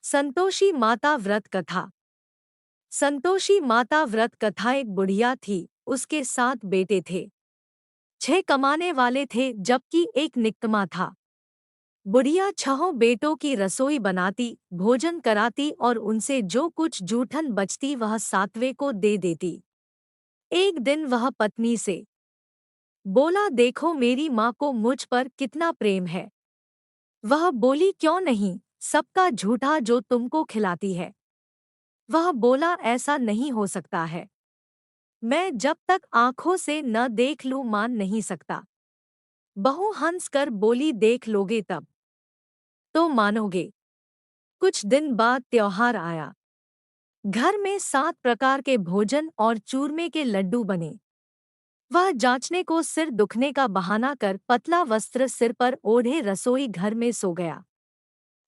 संतोषी माता व्रत कथा। संतोषी माता व्रत कथा। एक बुढ़िया थी, उसके 7 बेटे थे। 6 कमाने वाले थे जबकि एक निकम्मा था। बुढ़िया 6 बेटों की रसोई बनाती, भोजन कराती और उनसे जो कुछ जूठन बचती वह 7वें को दे देती। एक दिन वह पत्नी से बोला, देखो मेरी माँ को मुझ पर कितना प्रेम है। वह बोली, क्यों नहीं, सबका झूठा जो तुमको खिलाती है। वह बोला, ऐसा नहीं हो सकता है। मैं जब तक आंखों से न देख लूं मान नहीं सकता। बहू हंस कर बोली, देख लोगे तब तो मानोगे। कुछ दिन बाद त्योहार आया। घर में 7 प्रकार के भोजन और चूरमे के लड्डू बने। वह जांचने को सिर दुखने का बहाना कर पतला वस्त्र सिर पर ओढ़े रसोई घर में सो गया।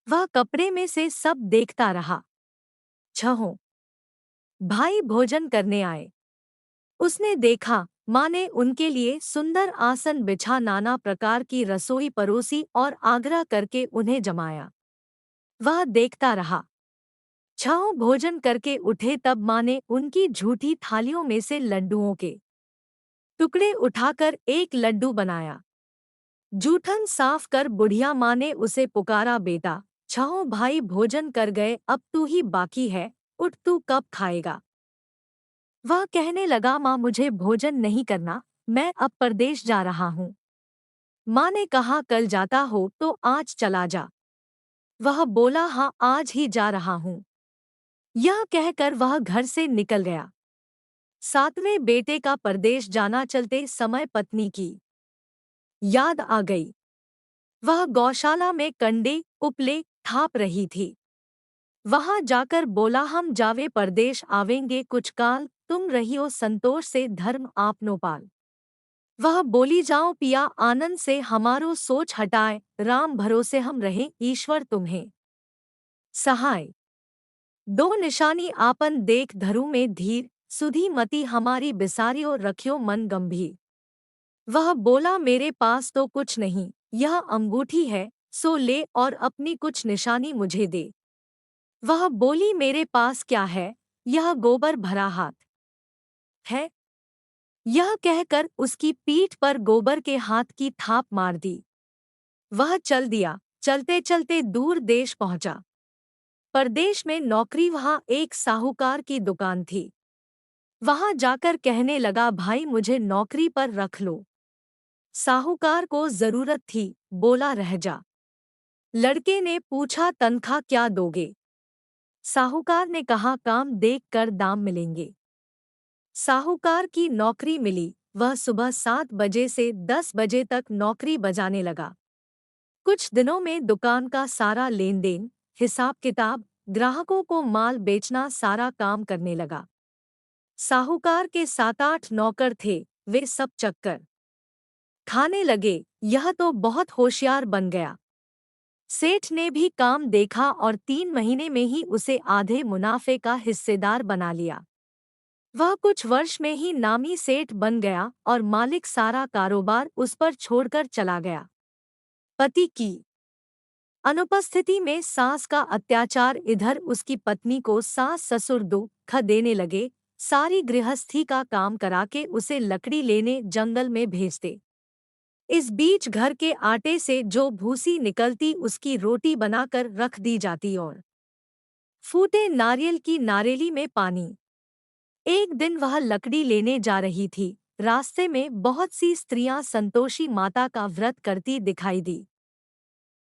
वह कपड़े में से सब देखता रहा। 6 भाई भोजन करने आए। उसने देखा, माँ ने उनके लिए सुंदर आसन बिछा नाना प्रकार की रसोई परोसी और आग्रह करके उन्हें जमाया। वह देखता रहा। 6 भोजन करके उठे तब माँ ने उनकी झूठी थालियों में से लड्डुओं के टुकड़े उठाकर एक लड्डू बनाया। जूठन साफ कर बुढ़िया माँ ने उसे पुकारा, बेटा 6 भाई भोजन कर गए, अब तू ही बाकी है, उठ तू कब खाएगा। वह कहने लगा, माँ मुझे भोजन नहीं करना, मैं अब परदेश जा रहा हूँ। माँ ने कहा, कल जाता हो तो आज चला जा। वह बोला, हाँ आज ही जा रहा हूँ। यह कहकर वह घर से निकल गया। 7वें बेटे का परदेश जाना चलते समय पत्नी की याद आ गई। वह गौशाला में कंडे उपले थाप रही थी। वहां जाकर बोला, हम जावे परदेश आवेंगे कुछ काल, तुम रहियो संतोष से धर्म आपनो पाल। वह बोली, जाओ पिया आनंद से हमारो सोच हटाए, राम भरोसे हम रहे, ईश्वर तुम्हें सहाय। 2 निशानी आपन देख धरु में धीर, सुधी मति हमारी बिसारियो रखियो मन गंभीर। वह बोला, मेरे पास तो कुछ नहीं, यह अंगूठी है, सो ले और अपनी कुछ निशानी मुझे दे। वह बोली, मेरे पास क्या है, यह गोबर भरा हाथ है। यह कहकर उसकी पीठ पर गोबर के हाथ की थाप मार दी। वह चल दिया। चलते चलते दूर देश पहुंचा। परदेश में नौकरी वहां एक साहूकार की दुकान थी। वहां जाकर कहने लगा, भाई मुझे नौकरी पर रख लो। साहूकार को जरूरत थी, बोला, रह जा। लड़के ने पूछा, तनख्वाह क्या दोगे। साहूकार ने कहा, काम देख कर दाम मिलेंगे। साहूकार की नौकरी मिली। वह सुबह 7 बजे से 10 बजे तक नौकरी बजाने लगा। कुछ दिनों में दुकान का सारा लेन देन, हिसाब किताब, ग्राहकों को माल बेचना सारा काम करने लगा। साहूकार के 7-8 नौकर थे, वे सब चक्कर खाने लगे। यह तो बहुत होशियार बन गया। सेठ ने भी काम देखा और 3 महीने में ही उसे आधे मुनाफे का हिस्सेदार बना लिया। वह कुछ वर्ष में ही नामी सेठ बन गया और मालिक सारा कारोबार उस पर छोड़कर चला गया। पति की अनुपस्थिति में सास का अत्याचार। इधर उसकी पत्नी को सास ससुर दुख देने लगे, सारी गृहस्थी का काम करा के उसे लकड़ी लेने जंगल में भेजते। इस बीच घर के आटे से जो भूसी निकलती उसकी रोटी बनाकर रख दी जाती और फूटे नारियल की नारेली में पानी। एक दिन वह लकड़ी लेने जा रही थी। रास्ते में बहुत सी स्त्रियां संतोषी माता का व्रत करती दिखाई दी।